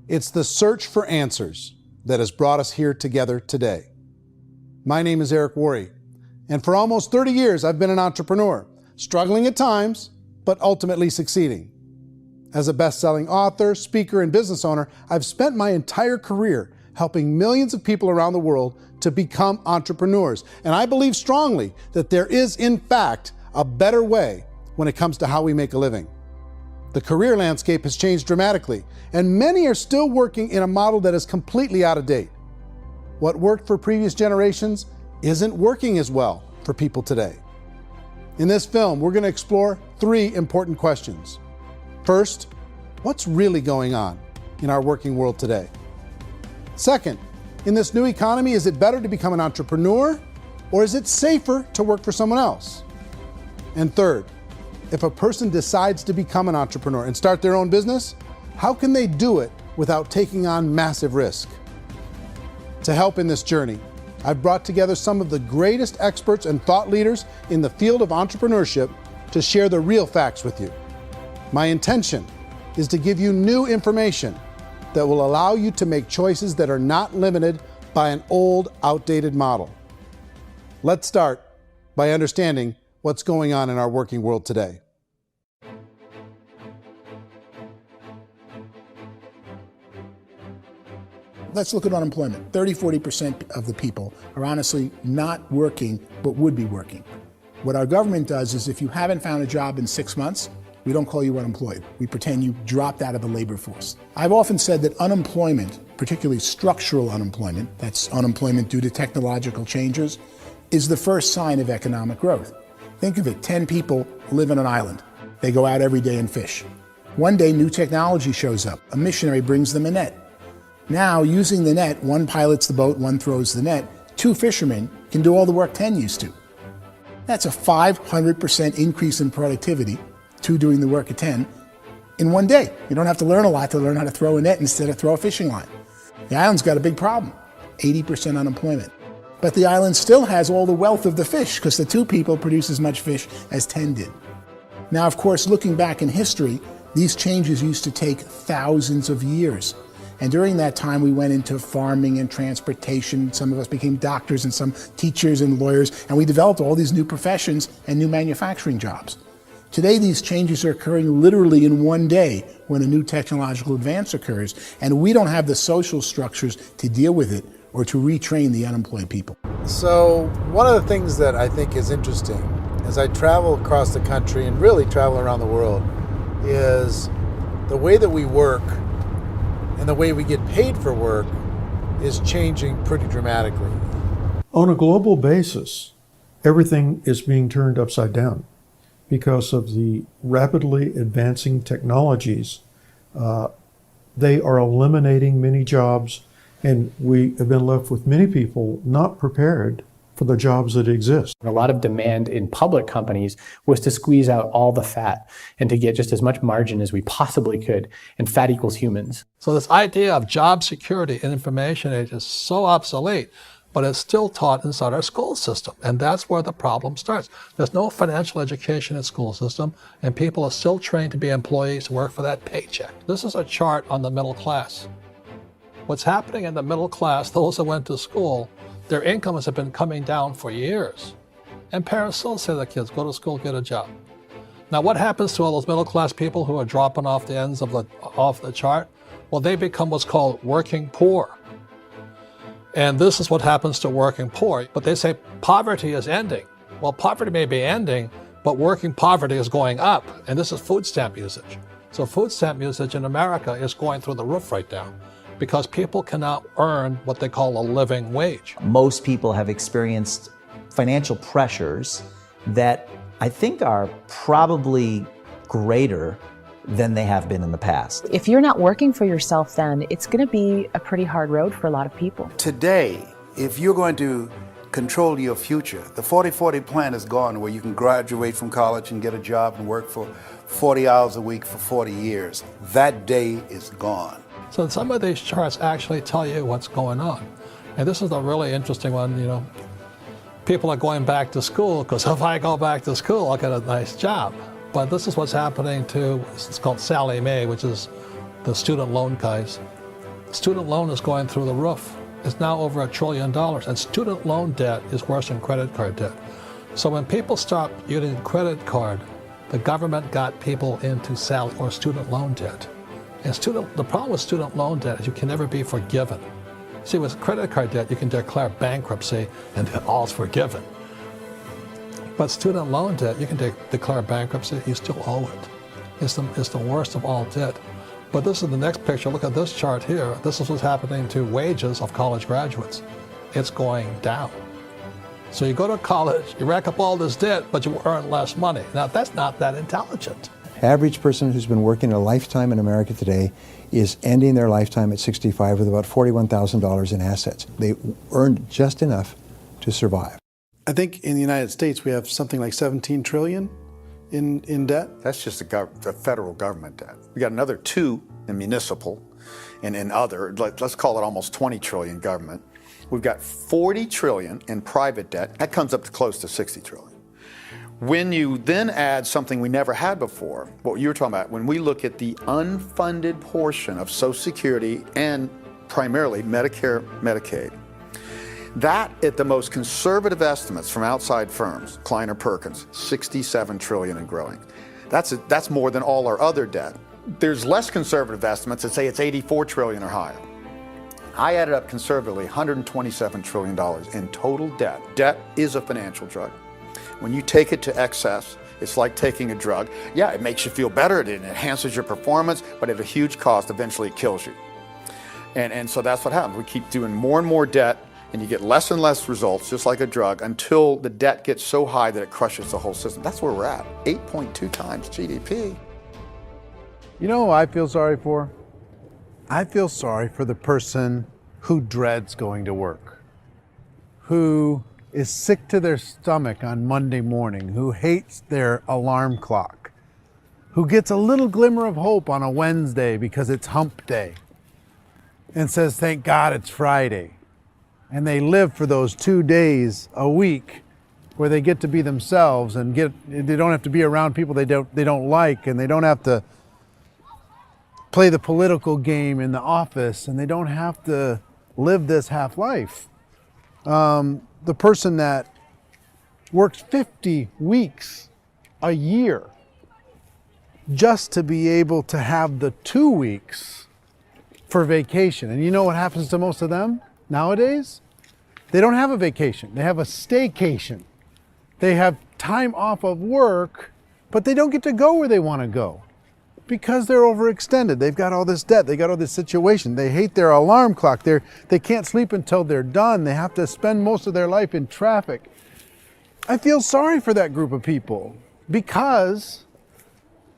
It's the search for answers that has brought us here together today. My name is Eric Worre, and for almost 30 years I've been an entrepreneur, struggling at times, but ultimately succeeding. As a best-selling author, speaker, and business owner, I've spent my entire career helping millions of people around the world to become entrepreneurs. And I believe strongly that there is, in fact, a better way when it comes to how we make a living. The career landscape has changed dramatically, and many are still working in a model that is completely out of date. What worked for previous generations isn't working as well for people today. In this film, we're going to explore 3 important questions. First, what's really going on in our working world today? Second, in this new economy, is it better to become an entrepreneur, or is it safer to work for someone else? And third, if a person decides to become an entrepreneur and start their own business, how can they do it without taking on massive risk? To help in this journey, I've brought together some of the greatest experts and thought leaders in the field of entrepreneurship to share the real facts with you. My intention is to give you new information that will allow you to make choices that are not limited by an old, outdated model. Let's start by understanding what's going on in our working world today. Let's look at unemployment. 30–40% of the people are honestly not working, but would be working. What our government does is if you haven't found a job in 6 months, we don't call you unemployed. We pretend you dropped out of the labor force. I've often said that unemployment, particularly structural unemployment, that's unemployment due to technological changes, is the first sign of economic growth. Think of it, 10 people live on an island. They go out every day and fish. One day, new technology shows up. A missionary brings them a net. Now, using the net, one pilots the boat, one throws the net. 2 fishermen can do all the work 10 used to. That's a 500% increase in productivity, 2 doing the work of 10, in one day. You don't have to learn a lot to learn how to throw a net instead of throw a fishing line. The island's got a big problem, 80% unemployment. But the island still has all the wealth of the fish because the 2 people produce as much fish as 10 did. Now, of course, looking back in history, these changes used to take thousands of years. And during that time, we went into farming and transportation. Some of us became doctors and some teachers and lawyers, and we developed all these new professions and new manufacturing jobs. Today, these changes are occurring literally in one day when a new technological advance occurs, and we don't have the social structures to deal with it or to retrain the unemployed people. So one of the things that I think is interesting as I travel across the country and really travel around the world is the way that we work and the way we get paid for work is changing pretty dramatically. On a global basis, everything is being turned upside down because of the rapidly advancing technologies. They are eliminating many jobs, and we have been left with many people not prepared for the jobs that exist. A lot of demand in public companies was to squeeze out all the fat and to get just as much margin as we possibly could, and fat equals humans. So this idea of job security in information age is so obsolete, but it's still taught inside our school system, and that's where the problem starts. There's no financial education in the school system, and people are still trained to be employees who work for that paycheck. This is a chart on the middle class. What's happening in the middle class, those that went to school, their incomes have been coming down for years. And parents still say to their kids, go to school, get a job. Now what happens to all those middle class people who are dropping off the ends of the chart? Well, they become what's called working poor. And this is what happens to working poor. But they say poverty is ending. Well, poverty may be ending, but working poverty is going up. And this is food stamp usage. So food stamp usage in America is going through the roof right now, because people cannot earn what they call a living wage. Most people have experienced financial pressures that I think are probably greater than they have been in the past. If you're not working for yourself, then it's going to be a pretty hard road for a lot of people. Today, if you're going to control your future, the 40-40 plan is gone, where you can graduate from college and get a job and work for 40 hours a week for 40 years. That day is gone. So some of these charts actually tell you what's going on. And this is a really interesting one, you know. People are going back to school because if I go back to school, I'll get a nice job. But this is what's happening to, it's called Sallie Mae, which is the student loan guys. student loan is going through the roof. It's now over $1 trillion, and student loan debt is worse than credit card debt. So when people stopped using credit card, the government got people into student loan debt. And the problem with student loan debt is you can never be forgiven. See, with credit card debt, you can declare bankruptcy and all's forgiven. But student loan debt, you can declare bankruptcy, you still owe it. It's the worst of all debt. But this is the next picture. Look at this chart here. This is what's happening to wages of college graduates. It's going down. So you go to college, you rack up all this debt, but you earn less money. Now, that's not that intelligent. Average person who's been working a lifetime in America today is ending their lifetime at 65 with about $41,000 in assets. They earned just enough to survive. I think in the United States we have something like 17 trillion in debt. That's just the federal government debt. We got another 2 in municipal and in other, let's call it almost 20 trillion government. We've got 40 trillion in private debt. That comes up to close to 60 trillion. When you then add something we never had before, what you were talking about, when we look at the unfunded portion of Social Security and primarily Medicare, Medicaid, that at the most conservative estimates from outside firms, Kleiner Perkins, 67 trillion and growing. That's more than all our other debt. There's less conservative estimates that say it's 84 trillion or higher. I added up conservatively $127 trillion in total debt. Debt is a financial drug. When you take it to excess, it's like taking a drug. Yeah, it makes you feel better, it enhances your performance, but at a huge cost, eventually it kills you. And so that's what happens. We keep doing more and more debt, and you get less and less results, just like a drug, until the debt gets so high that it crushes the whole system. That's where we're at, 8.2 times GDP. You know who I feel sorry for? I feel sorry for the person who dreads going to work, who is sick to their stomach on Monday morning, who hates their alarm clock, who gets a little glimmer of hope on a Wednesday because it's hump day and says, thank God it's Friday. And they live for those 2 days a week where they get to be themselves and they don't have to be around people they don't like, and they don't have to play the political game in the office, and they don't have to live this half life. The person that works 50 weeks a year just to be able to have the 2 weeks for vacation. And you know what happens to most of them nowadays? They don't have a vacation. They have a staycation. They have time off of work, but they don't get to go where they want to go because they're overextended. They've got all this debt. They got all this situation. They hate their alarm clock. They can't sleep until they're done. They have to spend most of their life in traffic. I feel sorry for that group of people because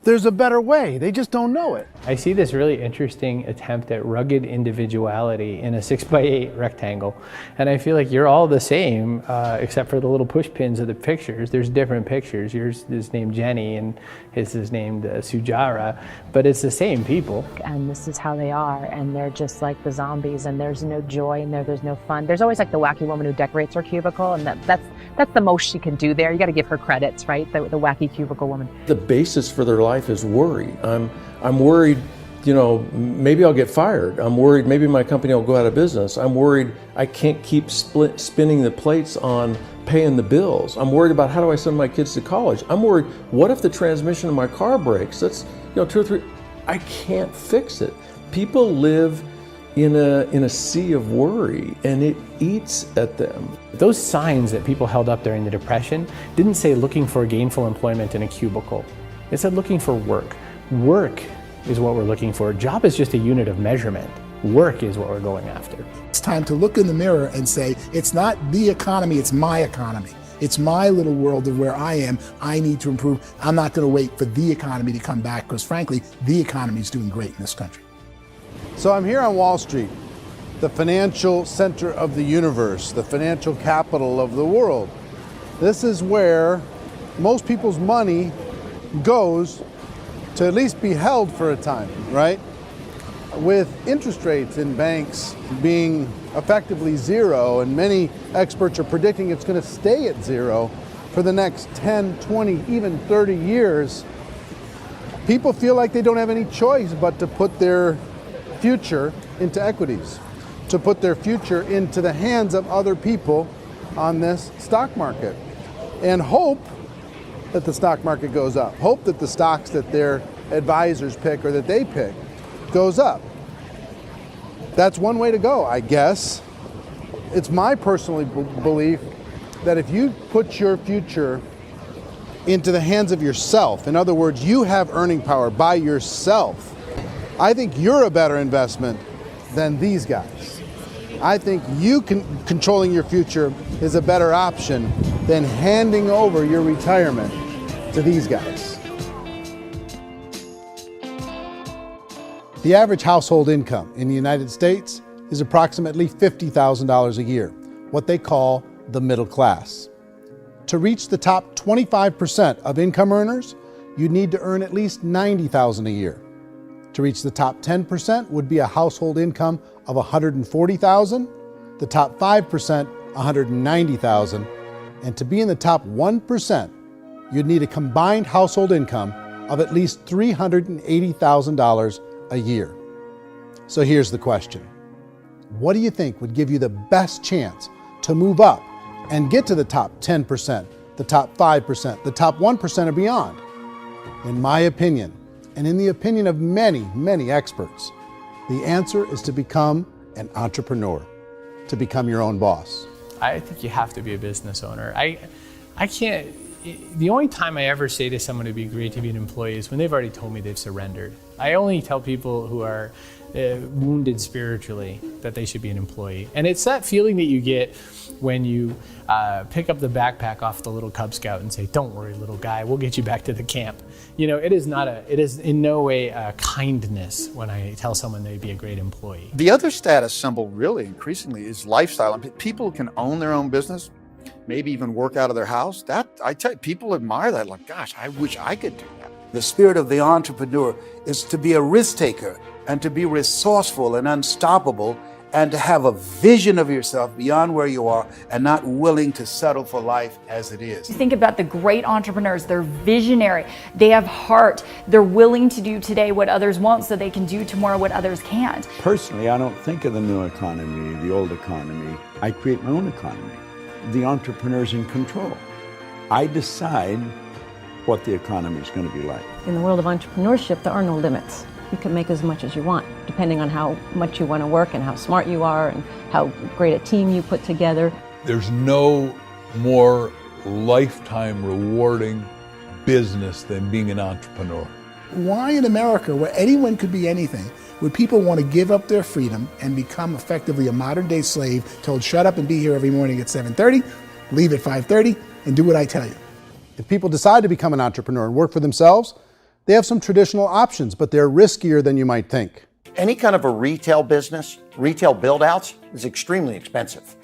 there's a better way. They just don't know it. I see this really interesting attempt at rugged individuality in a 6x8 rectangle. And I feel like you're all the same, except for the little push pins of the pictures. There's different pictures. Yours is named Jenny and his is named Sujara, but it's the same people. And this is how they are, and they're just like the zombies, and there's no joy in there, there's no fun. There's always like the wacky woman who decorates her cubicle, and that's the most she can do there. You got to give her credits, right? The wacky cubicle woman. The basis for their life is worry. I'm worried, you know, maybe I'll get fired. I'm worried maybe my company will go out of business. I'm worried I can't keep spinning the plates on paying the bills. I'm worried about how do I send my kids to college. I'm worried, what if the transmission of my car breaks? That's, you know, 2 or 3, I can't fix it. People live in a sea of worry, and it eats at them. Those signs that people held up during the Depression didn't say looking for gainful employment in a cubicle. It said looking for work. Work is what we're looking for. Job is just a unit of measurement. Work is what we're going after. It's time to look in the mirror and say, it's not the economy, it's my economy. It's my little world of where I am. I need to improve. I'm not going to wait for the economy to come back, because frankly, the economy is doing great in this country. So I'm here on Wall Street, the financial center of the universe, the financial capital of the world. This is where most people's money goes to at least be held for a time, right? With interest rates in banks being effectively zero, and many experts are predicting it's going to stay at zero for the next 10, 20, even 30 years, people feel like they don't have any choice but to put their future into equities, to put their future into the hands of other people on this stock market, and hope that the stock market goes up, hope that the stocks that their advisors pick or that they pick goes up. That's one way to go, I guess. It's my personal belief that if you put your future into the hands of yourself, in other words, you have earning power by yourself, I think you're a better investment than these guys. I think you controlling your future is a better option than handing over your retirement to these guys. The average household income in the United States is approximately $50,000 a year, what they call the middle class. To reach the top 25% of income earners, you'd need to earn at least $90,000 a year. To reach the top 10% would be a household income of $140,000, the top 5%, $190,000, and to be in the top 1%, you'd need a combined household income of at least $380,000 a year. So here's the question. What do you think would give you the best chance to move up and get to the top 10%, the top 5%, the top 1% or beyond? In my opinion, and in the opinion of many, many experts, the answer is to become an entrepreneur, to become your own boss. I think you have to be a business owner. I can't, the only time I ever say to someone it'd be great to be an employee is when they've already told me they've surrendered. I only tell people who are wounded spiritually that they should be an employee. And it's that feeling that you get when you pick up the backpack off the little Cub Scout and say, "Don't worry, little guy, we'll get you back to the camp." You know, it is in no way a kindness when I tell someone they'd be a great employee. The other status symbol really increasingly is lifestyle. I mean, people can own their own business, maybe even work out of their house. That, I tell you, people admire that. Like, gosh, I wish I could do that. The spirit of the entrepreneur is to be a risk taker and to be resourceful and unstoppable and to have a vision of yourself beyond where you are and not willing to settle for life as it is. Think about the great entrepreneurs. They're visionary. They have heart. They're willing to do today what others won't so they can do tomorrow what others can't. Personally, I don't think of the new economy, the old economy. I create my own economy. The entrepreneur's in control. I decide what the economy is going to be like. In the world of entrepreneurship, there are no limits. You can make as much as you want, depending on how much you want to work and how smart you are and how great a team you put together. There's no more lifetime rewarding business than being an entrepreneur. Why in America, where anyone could be anything, would people want to give up their freedom and become effectively a modern-day slave, told shut up and be here every morning at 7:30, leave at 5:30, and do what I tell you? If people decide to become an entrepreneur and work for themselves, they have some traditional options, but they're riskier than you might think. Any kind of a retail business, retail build-outs is extremely expensive.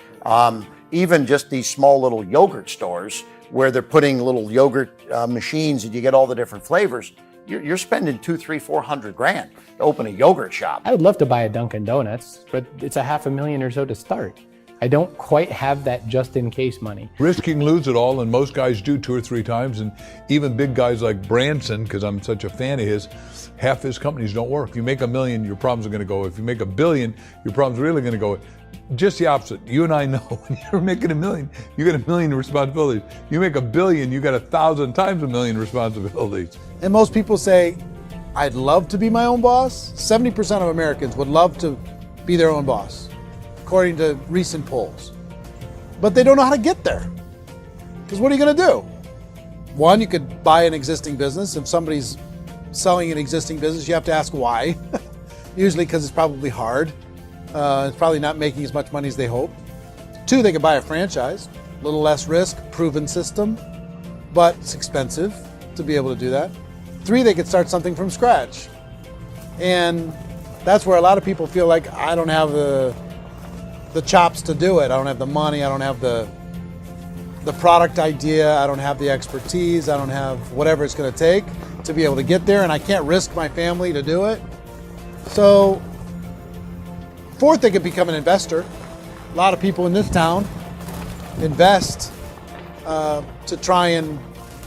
Even just these small little yogurt stores where they're putting little yogurt machines and you get all the different flavors, you're spending $200,000, $300,000, $400,000 to open a yogurt shop. I would love to buy a Dunkin' Donuts, but it's $500,000 or so to start. I don't quite have that just-in-case money. Risking lose it all, and most guys do 2 or 3 times, and even big guys like Branson, because I'm such a fan of his, half his companies don't work. If you make $1 million, your problems are going to go. If you make $1 billion, your problems are really going to go. Just the opposite. You and I know when you're making $1 million, you got $1 million responsibilities. You make $1 billion, you got 1,000 times $1 million responsibilities. And most people say, I'd love to be my own boss. 70% of Americans would love to be their own boss, according to recent polls. But they don't know how to get there. Because what are you going to do? One, you could buy an existing business. If somebody's selling an existing business, you have to ask why. Usually because it's probably hard. It's probably not making as much money as they hope. 2, they could buy a franchise. A little less risk, proven system, but it's expensive to be able to do that. 3, they could start something from scratch. And that's where a lot of people feel like, I don't have the chops to do it. I don't have the money. I don't have the product idea. I don't have the expertise. I don't have whatever it's going to take to be able to get there, and I can't risk my family to do it. So 4th, they could become an investor. A lot of people in this town invest to try and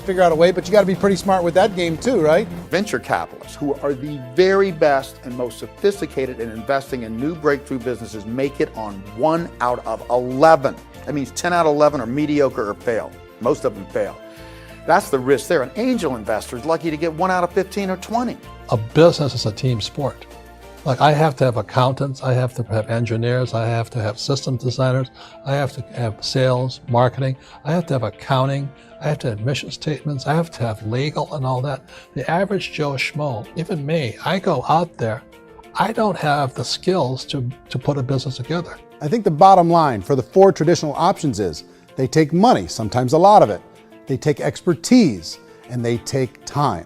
figure out a way, but you got to be pretty smart with that game too, right? Venture capitalists, who are the very best and most sophisticated in investing in new breakthrough businesses, make it on 1 out of 11. That means 10 out of 11 are mediocre or fail. Most of them fail. That's the risk there. An angel investor is lucky to get 1 out of 15 or 20. A business is a team sport. Like, I have to have accountants, I have to have engineers, I have to have system designers, I have to have sales, marketing, I have to have accounting, I have to have mission statements, I have to have legal and all that. The average Joe Schmo, even me, I go out there, I don't have the skills to put a business together. I think the bottom line for the 4 traditional options is they take money, sometimes a lot of it. They take expertise, and they take time.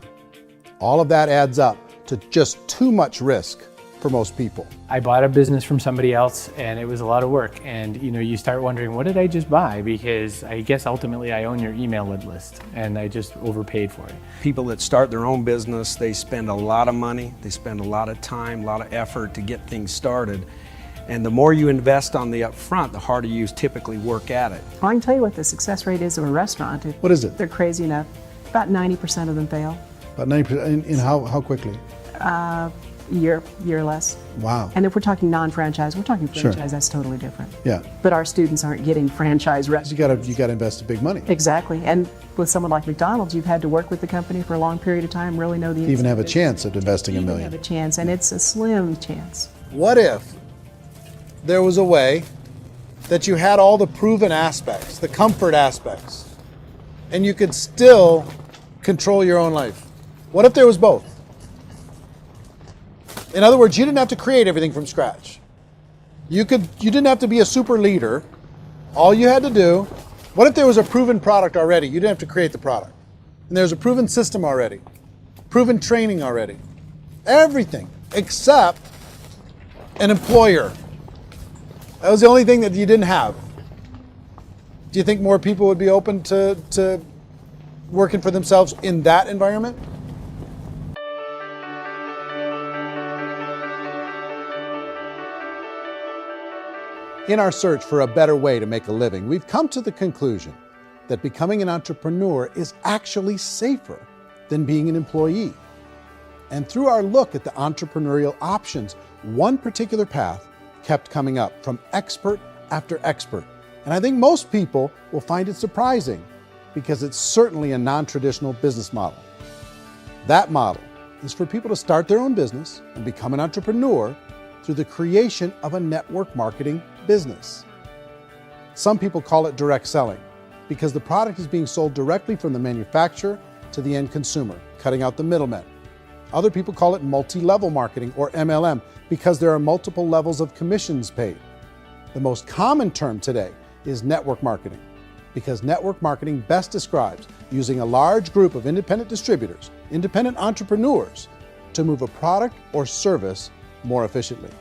All of that adds up to just too much risk for most people. I bought a business from somebody else and it was a lot of work. And you start wondering, what did I just buy? Because I guess ultimately I own your email list and I just overpaid for it. People that start their own business, they spend a lot of money, they spend a lot of time, a lot of effort to get things started. And the more you invest on the upfront, the harder you typically work at it. I can tell you what the success rate is of a restaurant. What is it? They're crazy enough. About 90% of them fail. About 90%, in how quickly? Year less. Wow. And if we're talking non-franchise, we're talking franchise, Sure. That's totally different. Yeah. But our students aren't getting franchise restaurants. You got to invest big money. Exactly. And with someone like McDonald's, you've had to work with the company for a long period of time, really know the To even have a chance at investing $1 million. have a chance, and it's a slim chance. What if there was a way that you had all the proven aspects, the comfort aspects, and you could still control your own life? What if there was both? In other words, you didn't have to create everything from scratch. You didn't have to be a super leader. All you had to do, what if there was a proven product already? You didn't have to create the product. And there's a proven system already, proven training already. Everything except an employer. That was the only thing that you didn't have. Do you think more people would be open to working for themselves in that environment? In our search for a better way to make a living, we've come to the conclusion that becoming an entrepreneur is actually safer than being an employee. And through our look at the entrepreneurial options, one particular path kept coming up from expert after expert. And I think most people will find it surprising because it's certainly a non-traditional business model. That model is for people to start their own business and become an entrepreneur through the creation of a network marketing business. Some people call it direct selling because the product is being sold directly from the manufacturer to the end consumer, cutting out the middlemen. Other people call it multi-level marketing, or MLM, because there are multiple levels of commissions paid. The most common term today is network marketing, because network marketing best describes using a large group of independent distributors, independent entrepreneurs, to move a product or service more efficiently.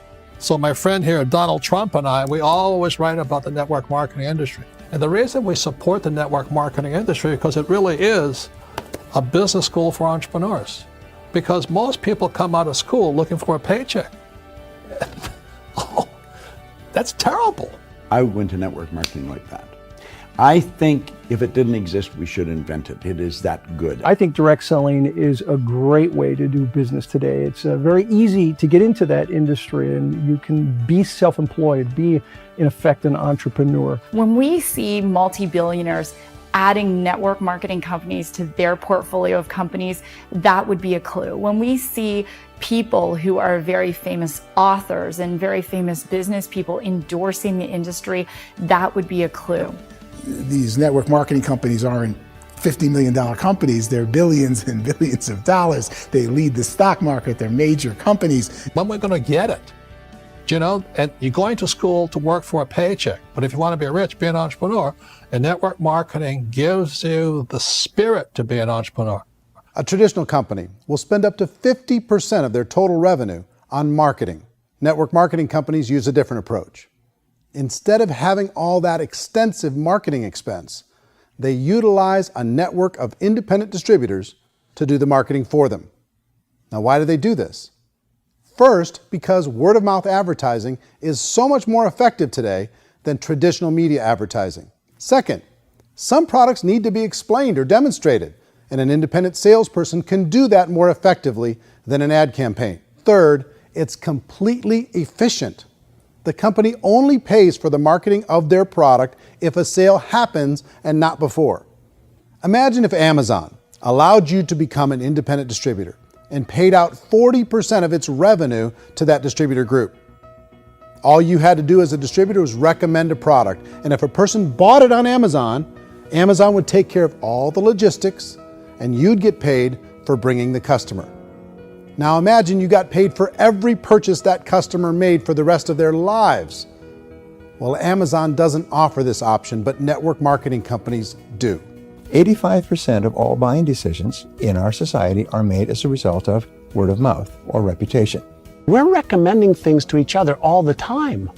So my friend here, Donald Trump, and I, we always write about the network marketing industry. And the reason we support the network marketing industry is because it really is a business school for entrepreneurs. Because most people come out of school looking for a paycheck. Oh, that's terrible. I went to network marketing like that. I think if it didn't exist, we should invent it. It is that good. I think direct selling is a great way to do business today. It's very easy to get into that industry, and you can be self-employed, be in effect an entrepreneur. When we see multi-billionaires adding network marketing companies to their portfolio of companies, that would be a clue. When we see people who are very famous authors and very famous business people endorsing the industry, that would be a clue. These network marketing companies aren't $50 million companies. They're billions and billions of dollars. They lead the stock market. They're major companies. When we're going to get it? You know, and you're going to school to work for a paycheck. But if you want to be rich, be an entrepreneur. And network marketing gives you the spirit to be an entrepreneur. A traditional company will spend up to 50% of their total revenue on marketing. Network marketing companies use a different approach. Instead of having all that extensive marketing expense, they utilize a network of independent distributors to do the marketing for them. Now, why do they do this? First, because word-of-mouth advertising is so much more effective today than traditional media advertising. Second, some products need to be explained or demonstrated and an independent salesperson can do that more effectively than an ad campaign. Third, it's completely efficient. The company only pays for the marketing of their product if a sale happens and not before. Imagine if Amazon allowed you to become an independent distributor and paid out 40% of its revenue to that distributor group. All you had to do as a distributor was recommend a product, and if a person bought it on Amazon, Amazon would take care of all the logistics and you'd get paid for bringing the customer. Now imagine you got paid for every purchase that customer made for the rest of their lives. Well, Amazon doesn't offer this option, but network marketing companies do. 85% of all buying decisions in our society are made as a result of word of mouth or reputation. We're recommending things to each other all the time.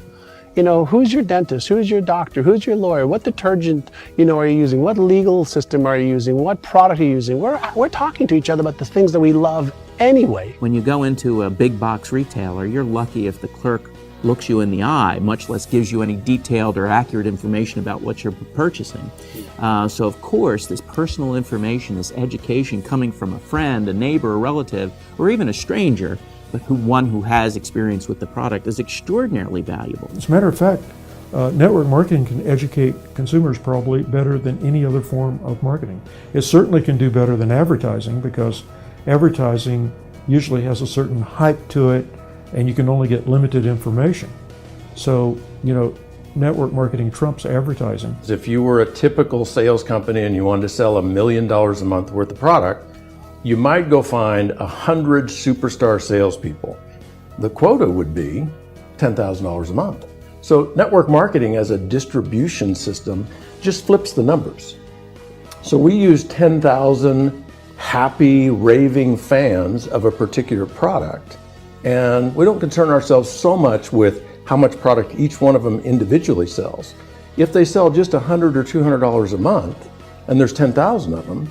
You know, who's your dentist? Who's your doctor? Who's your lawyer? What detergent, are you using? What legal system are you using? What product are you using? We're talking to each other about the things that we love anyway. When you go into a big box retailer, you're lucky if the clerk looks you in the eye, much less gives you any detailed or accurate information about what you're purchasing. So of course, this personal information, this education coming from a friend, a neighbor, a relative, or even a stranger, but one who has experience with the product is extraordinarily valuable. As a matter of fact, network marketing can educate consumers probably better than any other form of marketing. It certainly can do better than advertising, because advertising usually has a certain hype to it and you can only get limited information. So, network marketing trumps advertising. If you were a typical sales company and you wanted to sell $1 million a month worth of product, you might go find 100 superstar salespeople. The quota would be $10,000 a month. So network marketing as a distribution system just flips the numbers. So we use 10,000 happy, raving fans of a particular product, and we don't concern ourselves so much with how much product each one of them individually sells. If they sell just $100 or $200 a month, and there's 10,000 of them,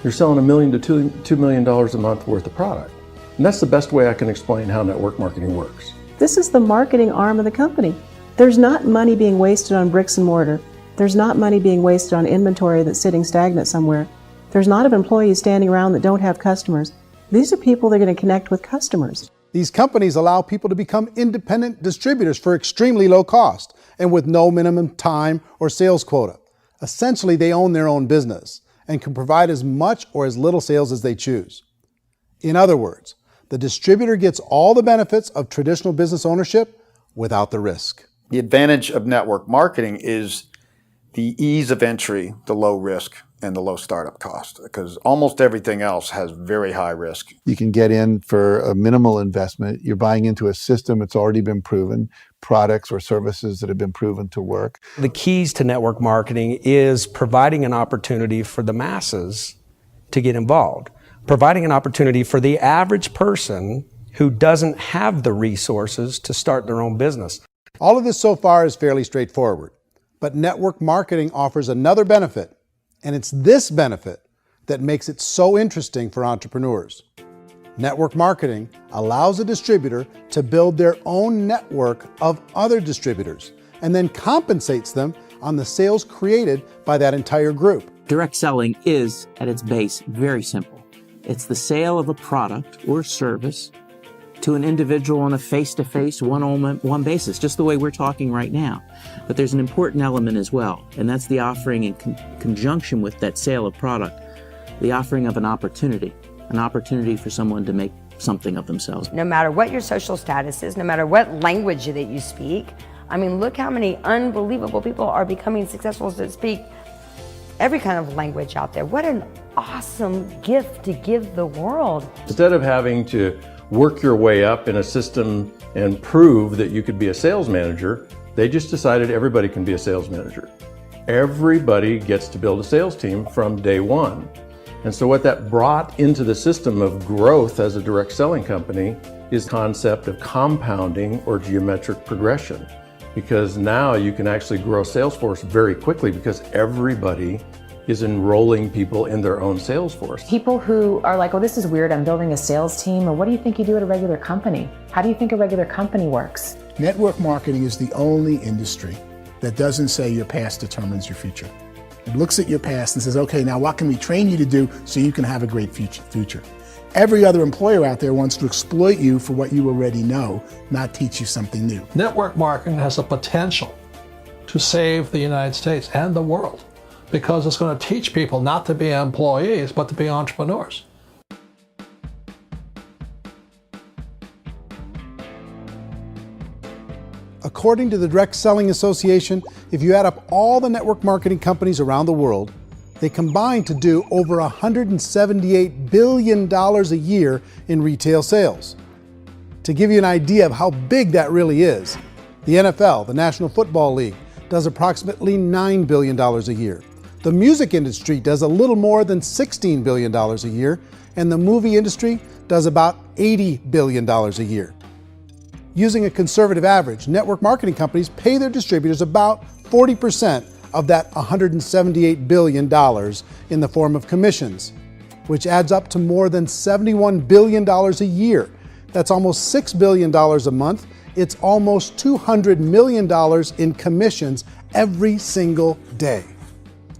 you're selling $1 million to $2 million a month worth of product. And that's the best way I can explain how network marketing works. This is the marketing arm of the company. There's not money being wasted on bricks and mortar. There's not money being wasted on inventory that's sitting stagnant somewhere. There's not of employees standing around that don't have customers. These are people that are going to connect with customers. These companies allow people to become independent distributors for extremely low cost and with no minimum time or sales quota. Essentially, they own their own business and can provide as much or as little sales as they choose. In other words, the distributor gets all the benefits of traditional business ownership without the risk. The advantage of network marketing is the ease of entry, the low risk, and the low startup cost, because almost everything else has very high risk. You can get in for a minimal investment. You're buying into a system that's already been proven, products or services that have been proven to work. The keys to network marketing is providing an opportunity for the masses to get involved, providing an opportunity for the average person who doesn't have the resources to start their own business. All of this so far is fairly straightforward, but network marketing offers another benefit, and it's this benefit that makes it so interesting for entrepreneurs. Network marketing allows a distributor to build their own network of other distributors and then compensates them on the sales created by that entire group. Direct selling is, at its base, very simple. It's the sale of a product or service to an individual on a face-to-face, one-on-one basis, just the way we're talking right now. But there's an important element as well, and that's the offering in conjunction with that sale of product, the offering of an opportunity for someone to make something of themselves. No matter what your social status is, no matter what language that you speak, I mean, look how many unbelievable people are becoming successful that speak every kind of language out there. What an awesome gift to give the world. Instead of having to work your way up in a system and prove that you could be a sales manager, they just decided everybody can be a sales manager. Everybody gets to build a sales team from day one. And so what that brought into the system of growth as a direct selling company is the concept of compounding or geometric progression. Because now you can actually grow sales force very quickly because everybody is enrolling people in their own sales force. People who are like, oh, this is weird, I'm building a sales team, or what do you think you do at a regular company? How do you think a regular company works? Network marketing is the only industry that doesn't say your past determines your future. It looks at your past and says, okay, now what can we train you to do so you can have a great future? Every other employer out there wants to exploit you for what you already know, not teach you something new. Network marketing has the potential to save the United States and the world because it's going to teach people not to be employees, but to be entrepreneurs. According to the Direct Selling Association, if you add up all the network marketing companies around the world, they combine to do over $178 billion a year in retail sales. To give you an idea of how big that really is, the NFL, the National Football League, does approximately $9 billion a year. The music industry does a little more than $16 billion a year, and the movie industry does about $80 billion a year. Using a conservative average, network marketing companies pay their distributors about 40% of that $178 billion in the form of commissions, which adds up to more than $71 billion a year. That's almost $6 billion a month. It's almost $200 million in commissions every single day.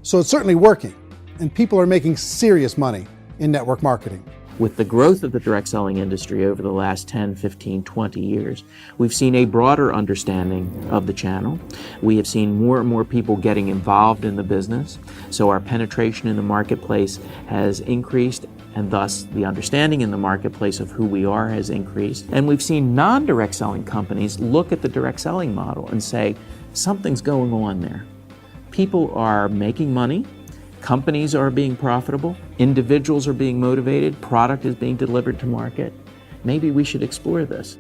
So it's certainly working, and people are making serious money in network marketing. With the growth of the direct selling industry over the last 10, 15, 20 years, we've seen a broader understanding of the channel. We have seen more and more people getting involved in the business, so our penetration in the marketplace has increased, and thus the understanding in the marketplace of who we are has increased. And we've seen non-direct selling companies look at the direct selling model and say, something's going on there. People are making money. Companies are being profitable, individuals are being motivated, product is being delivered to market. Maybe we should explore this.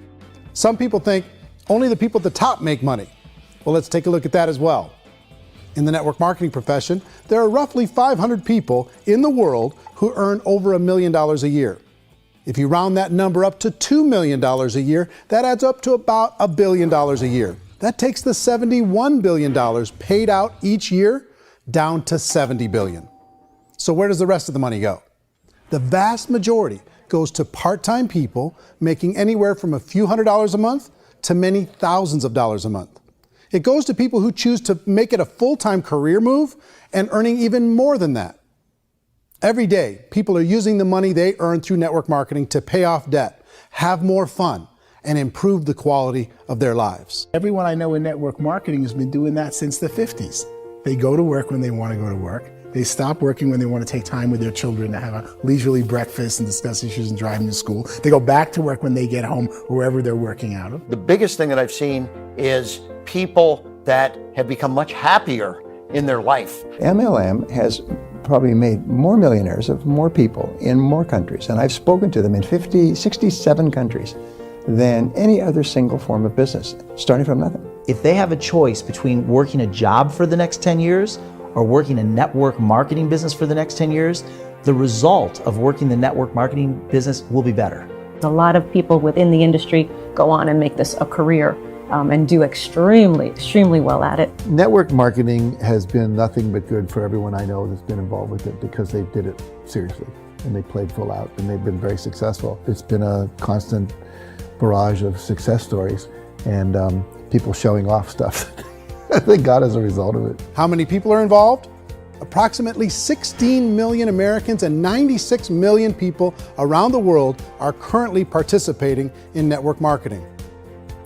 Some people think only the people at the top make money. Well, let's take a look at that as well. In the network marketing profession, there are roughly 500 people in the world who earn over $1 million a year. If you round that number up to $2 million a year, that adds up to about $1 billion a year. That takes the $71 billion paid out each year down to $70 billion. So where does the rest of the money go? The vast majority goes to part-time people making anywhere from a few $100s a month to many thousands of dollars a month. It goes to people who choose to make it a full-time career move and earning even more than that. Every day, people are using the money they earn through network marketing to pay off debt, have more fun, and improve the quality of their lives. Everyone I know in network marketing has been doing that since the 50s. They go to work when they want to go to work. They stop working when they want to take time with their children to have a leisurely breakfast and discuss issues and driving to school. They go back to work when they get home, wherever they're working out of. The biggest thing that I've seen is people that have become much happier in their life. MLM has probably made more millionaires of more people in more countries, and I've spoken to them in 67 countries, than any other single form of business, starting from nothing. If they have a choice between working a job for the next 10 years or working a network marketing business for the next 10 years, the result of working the network marketing business will be better. A lot of people within the industry go on and make this a career and do extremely well at it. Network marketing has been nothing but good for everyone I know that's been involved with it because they did it seriously and they played full out and they've been very successful. It's been a constant barrage of success stories and people showing off stuff that they got as a result of it. How many people are involved? Approximately 16 million Americans and 96 million people around the world are currently participating in network marketing.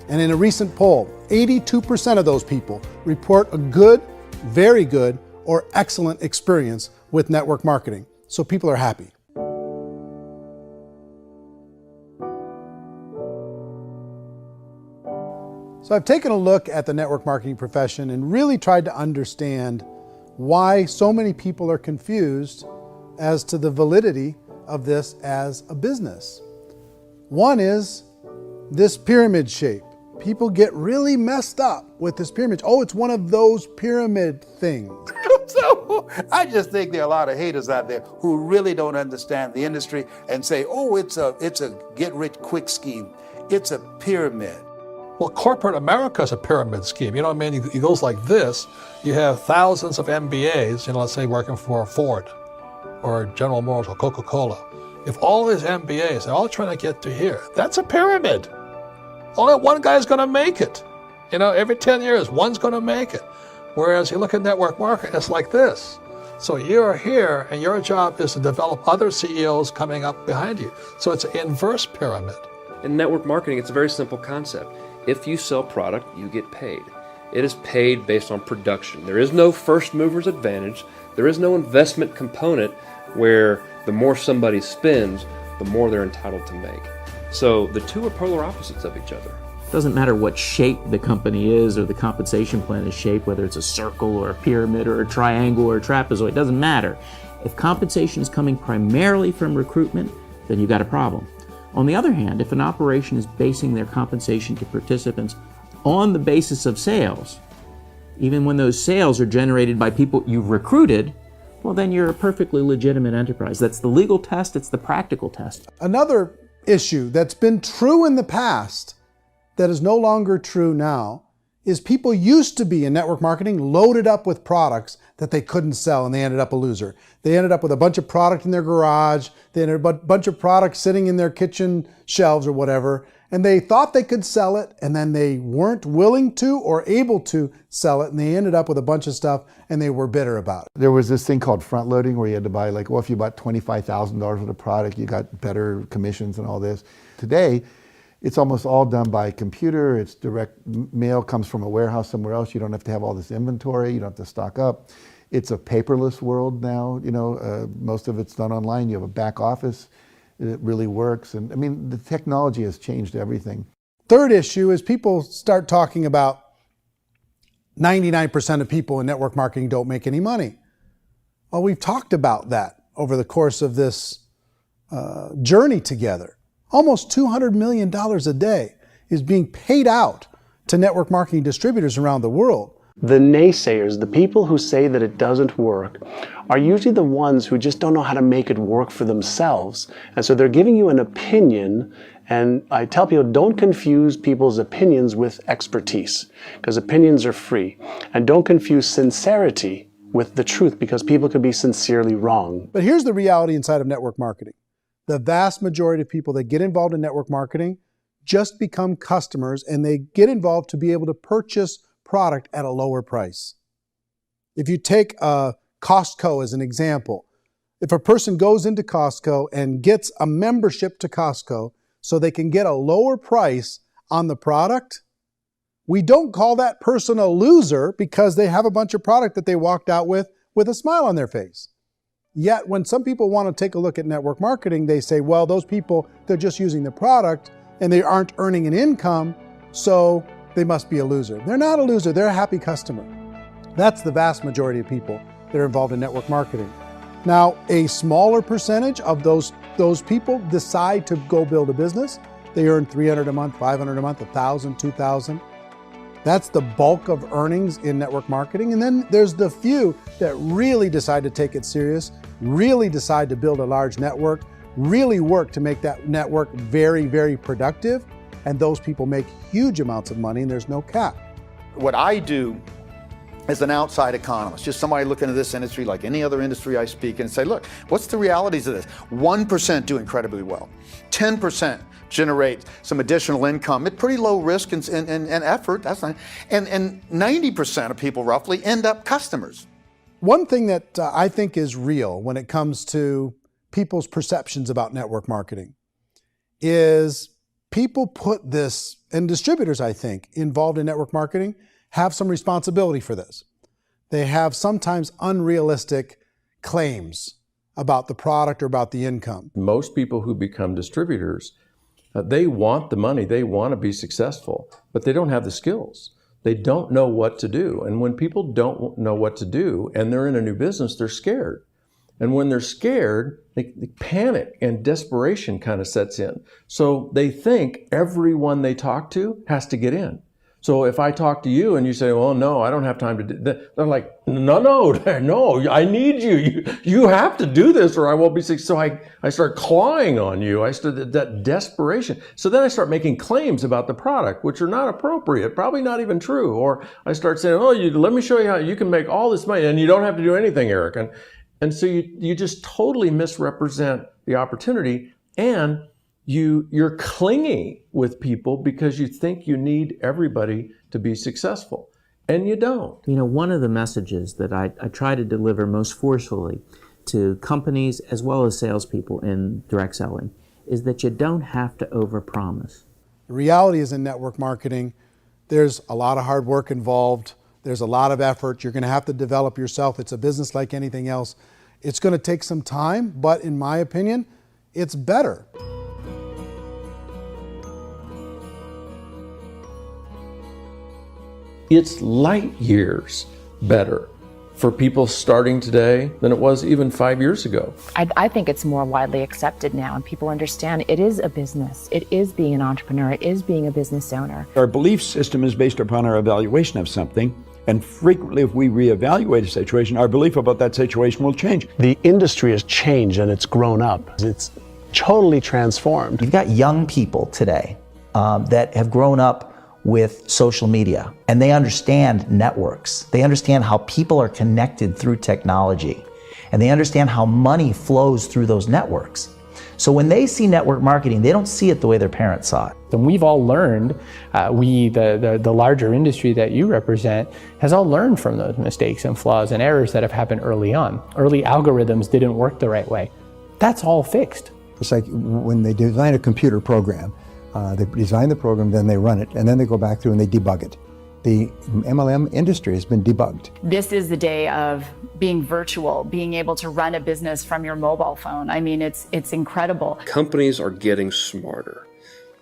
And in a recent poll, 82% of those people report a good, very good, or excellent experience with network marketing. So people are happy. So I've taken a look at the network marketing profession and really tried to understand why so many people are confused as to the validity of this as a business. One is this pyramid shape. People get really messed up with this pyramid. Oh, it's one of those pyramid things. So I just think there are a lot of haters out there who really don't understand the industry and say, oh, it's a get-rich-quick scheme. It's a pyramid. Well, corporate America is a pyramid scheme. You know what I mean? It goes like this. You have thousands of MBAs, let's say working for Ford or General Motors or Coca-Cola. If all these MBAs, they're all trying to get to here, that's a pyramid. Only one guy's going to make it. Every 10 years, one's going to make it. Whereas you look at network marketing, it's like this. So you're here, and your job is to develop other CEOs coming up behind you. So it's an inverse pyramid. In network marketing, it's a very simple concept. If you sell product, you get paid. It is paid based on production. There is no first mover's advantage. There is no investment component where the more somebody spends, the more they're entitled to make. So the two are polar opposites of each other. It doesn't matter what shape the company is or the compensation plan is shaped, whether it's a circle or a pyramid or a triangle or a trapezoid, it doesn't matter. If compensation is coming primarily from recruitment, then you've got a problem. On the other hand, if an operation is basing their compensation to participants on the basis of sales, even when those sales are generated by people you've recruited, well, then you're a perfectly legitimate enterprise. That's the legal test, it's the practical test. Another issue that's been true in the past that is no longer true now is people used to be in network marketing loaded up with products that they couldn't sell, and they ended up a loser. They ended up with a bunch of product in their garage, they ended up with a bunch of products sitting in their kitchen shelves or whatever, and they thought they could sell it, and then they weren't willing to or able to sell it, and they ended up with a bunch of stuff, and they were bitter about it. There was this thing called front loading where you had to buy, like, well, if you bought $25,000 worth of product, you got better commissions and all this. Today, it's almost all done by computer. It's direct mail, comes from a warehouse somewhere else. You don't have to have all this inventory. You don't have to stock up. It's a paperless world now. Most of it's done online. You have a back office. It really works. And I mean, the technology has changed everything. Third issue is people start talking about 99% of people in network marketing don't make any money. Well, we've talked about that over the course of this journey together. Almost $200 million a day is being paid out to network marketing distributors around the world. The naysayers, the people who say that it doesn't work, are usually the ones who just don't know how to make it work for themselves. And so they're giving you an opinion, and I tell people, don't confuse people's opinions with expertise, because opinions are free. And don't confuse sincerity with the truth, because people could be sincerely wrong. But here's the reality inside of network marketing. The vast majority of people that get involved in network marketing just become customers, and they get involved to be able to purchase product at a lower price. If you take Costco as an example, if a person goes into Costco and gets a membership to Costco so they can get a lower price on the product, we don't call that person a loser because they have a bunch of product that they walked out with a smile on their face. Yet when some people want to take a look at network marketing, they say, well, those people, they're just using the product and they aren't earning an income, so they must be a loser. They're not a loser, they're a happy customer. That's the vast majority of people that are involved in network marketing. Now, a smaller percentage of those people decide to go build a business. They earn $300 a month, $500 a month, $1,000, $2,000. That's the bulk of earnings in network marketing. And then there's the few that really decide to take it serious, really decide to build a large network, really work to make that network very, very productive. And those people make huge amounts of money, and there's no cap. What I do as an outside economist, just somebody looking at this industry like any other industry I speak and say, look, what's the realities of this? 1% do incredibly well. 10% generate some additional income at pretty low risk and effort. That's not, and 90% of people roughly end up customers. One thing that I think is real when it comes to people's perceptions about network marketing is people put this, and distributors, I think, involved in network marketing have some responsibility for this. They have sometimes unrealistic claims about the product or about the income. Most people who become distributors, they want the money, they want to be successful, but they don't have the skills. They don't know what to do. And when people don't know what to do and they're in a new business, they're scared. And when they're scared, they panic and desperation kind of sets in. So they think everyone they talk to has to get in. So if I talk to you and you say, well, no, I don't have time to do that, they're like, no, I need you. You have to do this or I won't be successful. So I start clawing on you. I start that desperation. So then I start making claims about the product, which are not appropriate, probably not even true. Or I start saying, oh, let me show you how you can make all this money and you don't have to do anything, Eric. And so you just totally misrepresent the opportunity, and you're clingy with people because you think you need everybody to be successful. and you don't. You know, one of the messages that I try to deliver most forcefully to companies as well as salespeople in direct selling is that you don't have to overpromise. The reality is in network marketing, there's a lot of hard work involved. There's a lot of effort. You're going to have to develop yourself. It's a business like anything else. It's going to take some time, but in my opinion, it's better. It's light years better for people starting today than it was even 5 years ago. I think it's more widely accepted now, and people understand it is a business. It is being an entrepreneur. It is being a business owner. Our belief system is based upon our evaluation of something. And frequently, if we reevaluate a situation, our belief about that situation will change. The industry has changed and it's grown up. It's totally transformed. You've got young people today that have grown up with social media, and they understand networks. They understand how people are connected through technology, and they understand how money flows through those networks. So when they see network marketing, they don't see it the way their parents saw it. And we've all learned, the larger industry that you represent, has all learned from those mistakes and flaws and errors that have happened early on. Early algorithms didn't work the right way. That's all fixed. It's like when they design a computer program, they design the program, then they run it, and then they go back through and they debug it. The MLM industry has been debugged. This is the day of being virtual, being able to run a business from your mobile phone. I mean, it's incredible. Companies are getting smarter.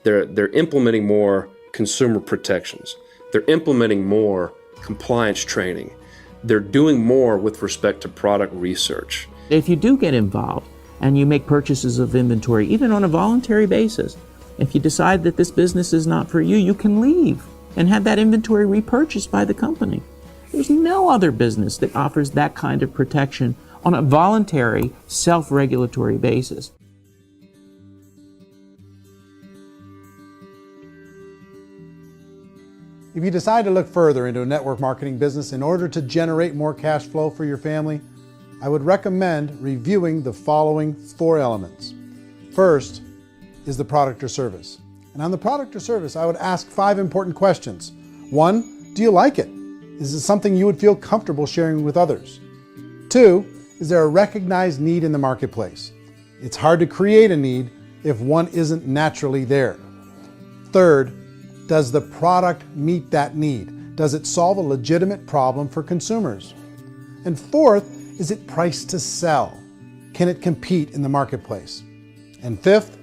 They're implementing more consumer protections. They're implementing more compliance training. They're doing more with respect to product research. If you do get involved and you make purchases of inventory, even on a voluntary basis, if you decide that this business is not for you, you can leave and have that inventory repurchased by the company. There's no other business that offers that kind of protection on a voluntary, self-regulatory basis. If you decide to look further into a network marketing business in order to generate more cash flow for your family, I would recommend reviewing the following 4 elements. First is the product or service. And on the product or service, I would ask 5 important questions. 1, do you like it? Is it something you would feel comfortable sharing with others? 2, is there a recognized need in the marketplace? It's hard to create a need if one isn't naturally there. 3rd, does the product meet that need? Does it solve a legitimate problem for consumers? And 4th, is it priced to sell? Can it compete in the marketplace? And 5th,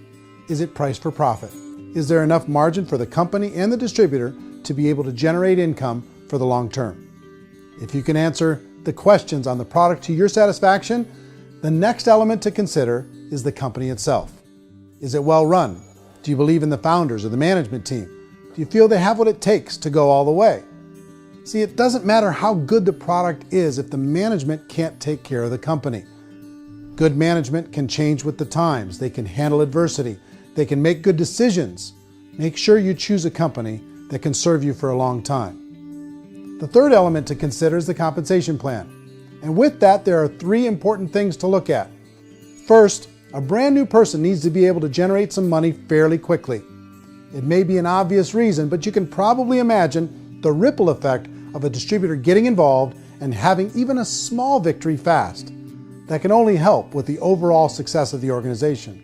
is it priced for profit? Is there enough margin for the company and the distributor to be able to generate income for the long term? If you can answer the questions on the product to your satisfaction, the next element to consider is the company itself. Is it well run? Do you believe in the founders or the management team? Do you feel they have what it takes to go all the way? See, it doesn't matter how good the product is if the management can't take care of the company. Good management can change with the times. They can handle adversity. They can make good decisions. Make sure you choose a company that can serve you for a long time. The 3rd element to consider is the compensation plan. And with that, there are 3 important things to look at. First, a brand new person needs to be able to generate some money fairly quickly. It may be an obvious reason, but you can probably imagine the ripple effect of a distributor getting involved and having even a small victory fast. That can only help with the overall success of the organization.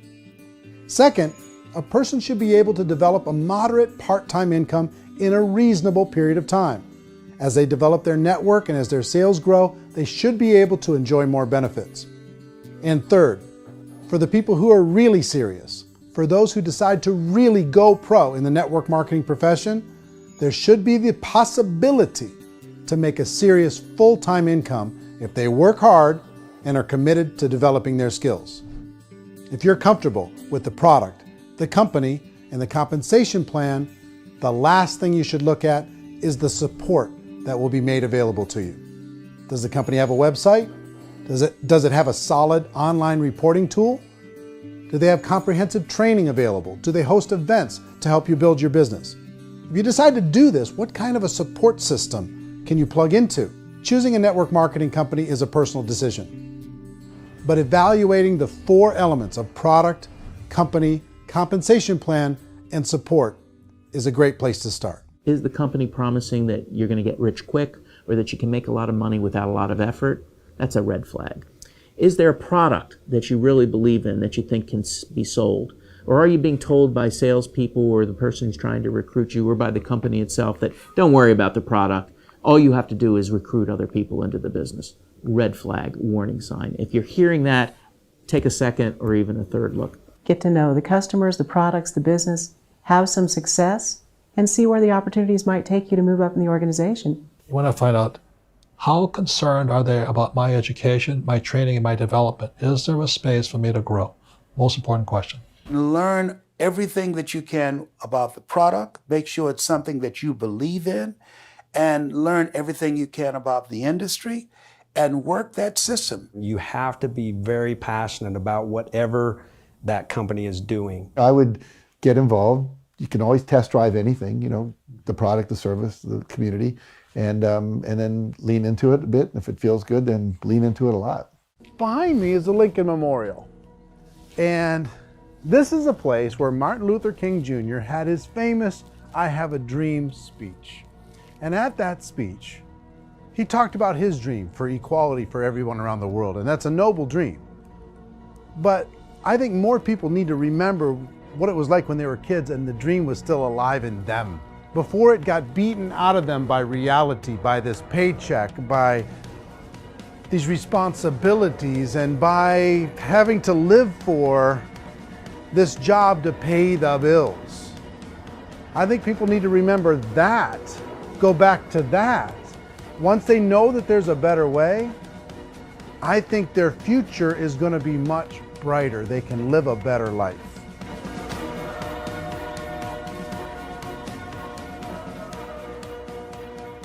Second, a person should be able to develop a moderate part-time income in a reasonable period of time. As they develop their network and as their sales grow, they should be able to enjoy more benefits. And third, for the people who are really serious, for those who decide to really go pro in the network marketing profession, there should be the possibility to make a serious full-time income if they work hard and are committed to developing their skills. If you're comfortable with the product, the company, and the compensation plan, the last thing you should look at is the support that will be made available to you. Does the company have a website? Does it have a solid online reporting tool? Do they have comprehensive training available? Do they host events to help you build your business? If you decide to do this, what kind of a support system can you plug into? Choosing a network marketing company is a personal decision. But evaluating the 4 elements of product, company, compensation plan, and support is a great place to start. Is the company promising that you're going to get rich quick or that you can make a lot of money without a lot of effort? That's a red flag. Is there a product that you really believe in that you think can be sold? Or are you being told by salespeople or the person who's trying to recruit you or by the company itself that don't worry about the product, all you have to do is recruit other people into the business? Red flag, warning sign. If you're hearing that, take a second or even a third look. Get to know the customers, the products, the business, have some success, and see where the opportunities might take you to move up in the organization. You want to find out how concerned are they about my education, my training, and my development? Is there a space for me to grow? Most important question. Learn everything that you can about the product. Make sure it's something that you believe in, and learn everything you can about the industry and work that system. You have to be very passionate about whatever that company is doing. I would get involved. You can always test drive anything, you know, the product, the service, the community, and then lean into it a bit. If it feels good, then lean into it a lot. Behind me is the Lincoln Memorial. And this is a place where Martin Luther King Jr. had his famous "I Have a Dream" speech. And at that speech, he talked about his dream for equality for everyone around the world. And that's a noble dream. But I think more people need to remember what it was like when they were kids and the dream was still alive in them. Before it got beaten out of them by reality, by this paycheck, by these responsibilities, and by having to live for this job to pay the bills. I think people need to remember that, go back to that. Once they know that there's a better way, I think their future is going to be much brighter. They can live a better life.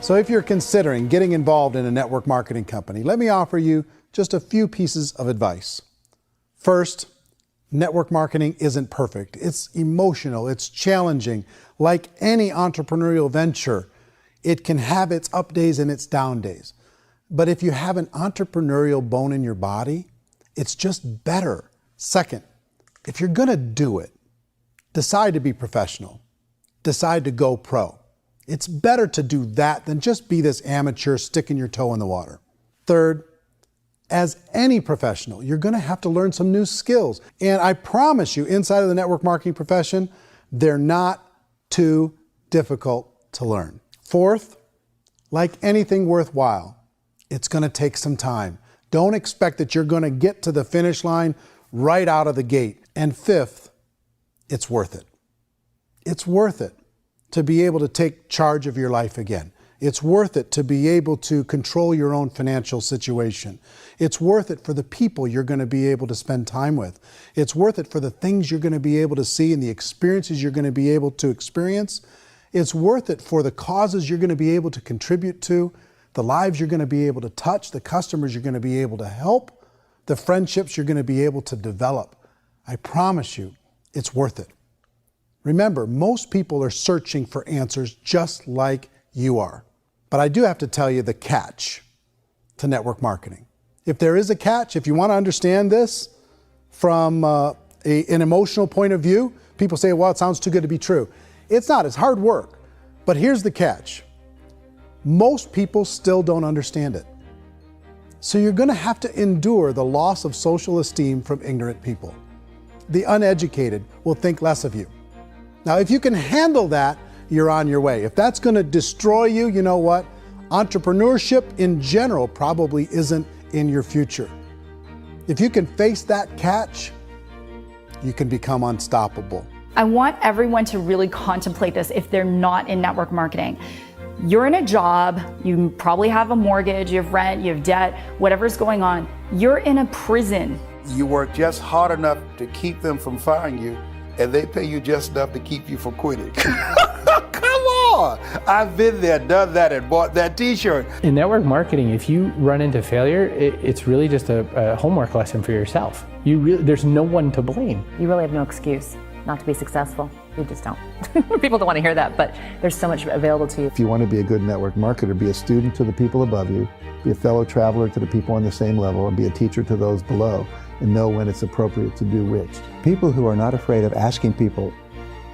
So if you're considering getting involved in a network marketing company, let me offer you just a few pieces of advice. First, network marketing isn't perfect. It's emotional, it's challenging. Like any entrepreneurial venture, it can have its up days and its down days. But if you have an entrepreneurial bone in your body, it's just better. Second, if you're gonna do it, decide to be professional. Decide to go pro. It's better to do that than just be this amateur sticking your toe in the water. Third, as any professional, you're gonna have to learn some new skills. And I promise you, inside of the network marketing profession, they're not too difficult to learn. Fourth, like anything worthwhile, it's gonna take some time. Don't expect that you're gonna get to the finish line right out of the gate. And fifth, it's worth it. It's worth it to be able to take charge of your life again. It's worth it to be able to control your own financial situation. It's worth it for the people you're going to be able to spend time with. It's worth it for the things you're going to be able to see and the experiences you're going to be able to experience. It's worth it for the causes you're going to be able to contribute to, the lives you're going to be able to touch, the customers you're going to be able to help, the friendships you're going to be able to develop. I promise you, it's worth it. Remember, most people are searching for answers just like you are. But I do have to tell you the catch to network marketing. If there is a catch, if you want to understand this from an emotional point of view, people say, well, it sounds too good to be true. It's not, it's hard work. But here's the catch. Most people still don't understand it. So you're going to have to endure the loss of social esteem from ignorant people. The uneducated will think less of you. Now, if you can handle that, you're on your way. If that's going to destroy you, you know what? Entrepreneurship in general probably isn't in your future. If you can face that catch, you can become unstoppable. I want everyone to really contemplate this if they're not in network marketing. You're in a job, you probably have a mortgage, you have rent, you have debt, whatever's going on. You're in a prison. You work just hard enough to keep them from firing you, and they pay you just enough to keep you from quitting. Come on! I've been there, done that, and bought that t-shirt. In network marketing, if you run into failure, it's really just a homework lesson for yourself. There's no one to blame. You really have no excuse not to be successful. You just don't. People don't want to hear that, but there's so much available to you. If you want to be a good network marketer, be a student to the people above you, be a fellow traveler to the people on the same level, and be a teacher to those below, and know when it's appropriate to do which. People who are not afraid of asking people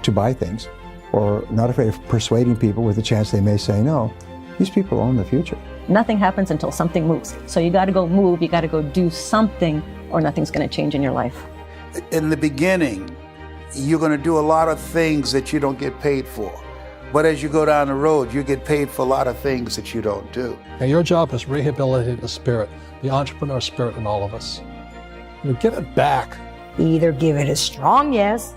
to buy things or not afraid of persuading people with the chance they may say no. These people own the future. Nothing happens until something moves. So you got to go move, you got to go do something, or nothing's going to change in your life. In the beginning, you're going to do a lot of things that you don't get paid for. But as you go down the road, you get paid for a lot of things that you don't do. And your job is rehabilitate the spirit, the entrepreneur spirit in all of us. You give it back. Either give it a strong yes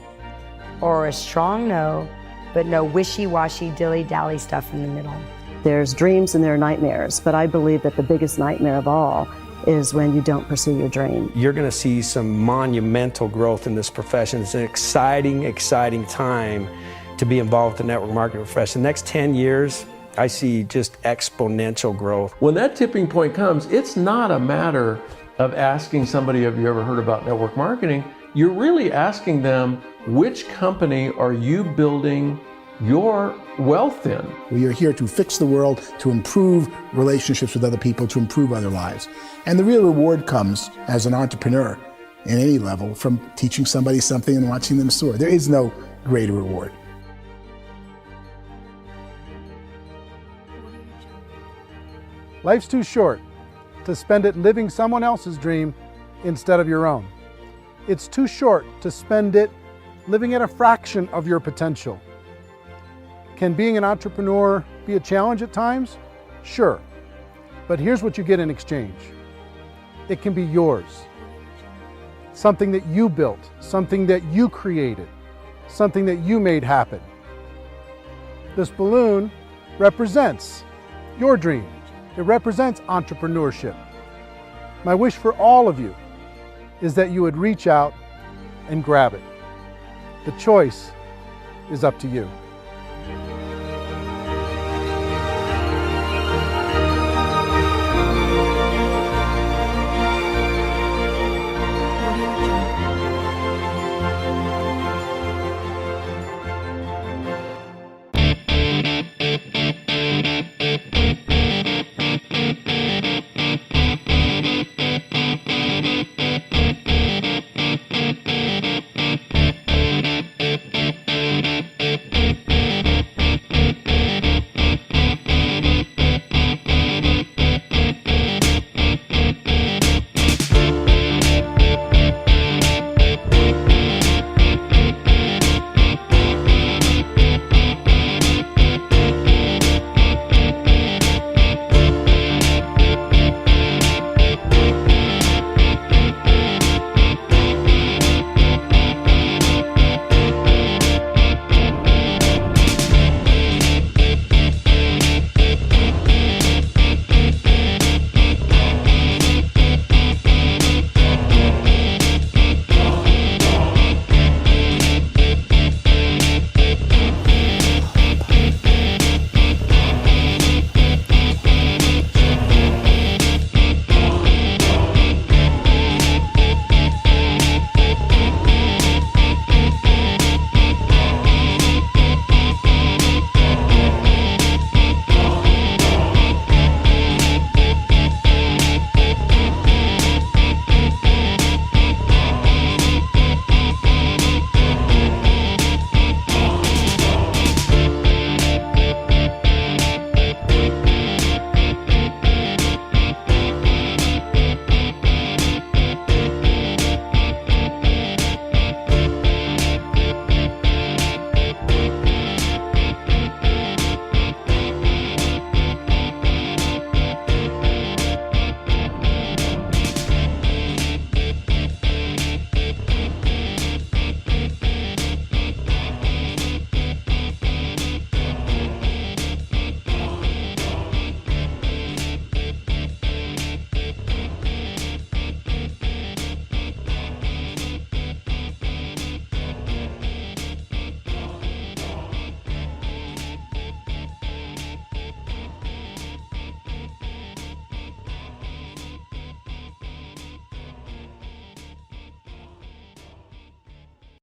or a strong no, but no wishy-washy, dilly-dally stuff in the middle. There's dreams and there are nightmares, but I believe that the biggest nightmare of all is when you don't pursue your dream. You're going to see some monumental growth in this profession. It's an exciting, exciting time to be involved with the network marketing profession. The next 10 years, I see just exponential growth. When that tipping point comes, it's not a matter of asking somebody, have you ever heard about network marketing? You're really asking them, which company are you building your wealth in? We are here to fix the world, to improve relationships with other people, to improve other lives. And the real reward comes as an entrepreneur in any level from teaching somebody something and watching them soar. There is no greater reward. Life's too short to spend it living someone else's dream instead of your own. It's too short to spend it living at a fraction of your potential. Can being an entrepreneur be a challenge at times? Sure. But here's what you get in exchange. It can be yours. Something that you built, something that you created, something that you made happen. This balloon represents your dream. It represents entrepreneurship. My wish for all of you is that you would reach out and grab it. The choice is up to you.